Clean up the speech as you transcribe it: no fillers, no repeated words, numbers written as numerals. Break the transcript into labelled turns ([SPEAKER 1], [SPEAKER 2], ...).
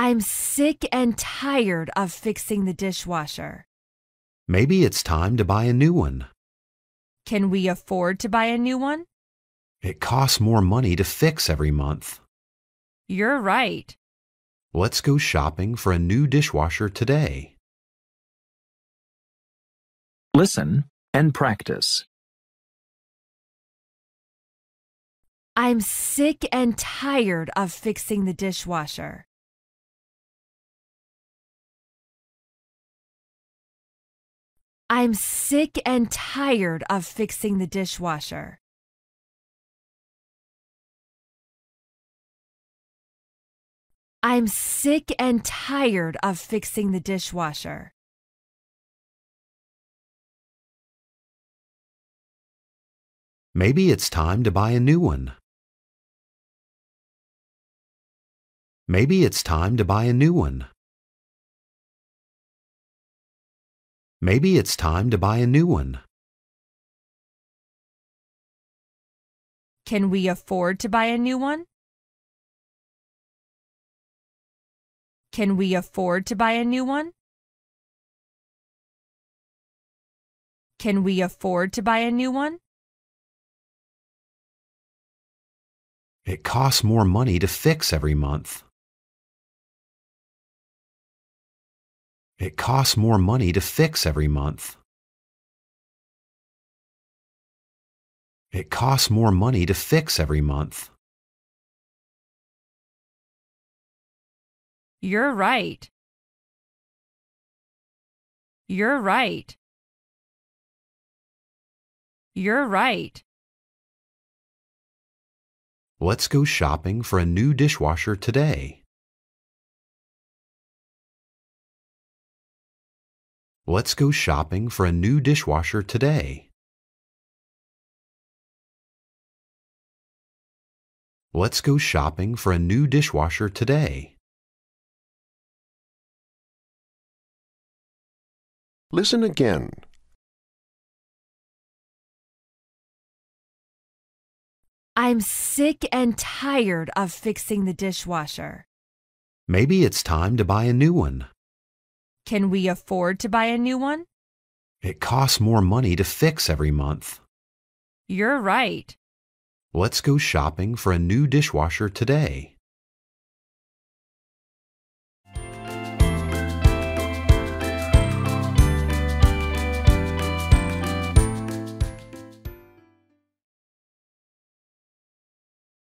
[SPEAKER 1] I'm sick and tired of fixing the dishwasher.
[SPEAKER 2] Maybe it's time to buy a new one.
[SPEAKER 1] Can we afford to buy a new one?
[SPEAKER 2] It costs more money to fix every month.
[SPEAKER 1] You're right.
[SPEAKER 2] Let's go shopping for a new dishwasher today.
[SPEAKER 3] Listen and practice.
[SPEAKER 1] I'm sick and tired of fixing the dishwasher. I'm sick and tired of fixing the dishwasher. I'm sick and tired of fixing the dishwasher.
[SPEAKER 2] Maybe it's time to buy a new one. Maybe it's time to buy a new one. Maybe it's time to buy a new one.
[SPEAKER 1] Can we afford to buy a new one? Can we afford to buy a new one? Can we afford to buy a new one?
[SPEAKER 2] It costs more money to fix every month. It costs more money to fix every month. It costs more money to fix every month.
[SPEAKER 1] You're right. You're right. You're right.
[SPEAKER 2] Let's go shopping for a new dishwasher today. Let's go shopping for a new dishwasher today. Let's go shopping for a new dishwasher today.
[SPEAKER 4] Listen again.
[SPEAKER 1] I'm sick and tired of fixing the dishwasher.
[SPEAKER 2] Maybe it's time to buy a new one.
[SPEAKER 1] Can we afford to buy a new one?
[SPEAKER 2] It costs more money to fix every month.
[SPEAKER 1] You're right.
[SPEAKER 2] Let's go shopping for a new dishwasher today.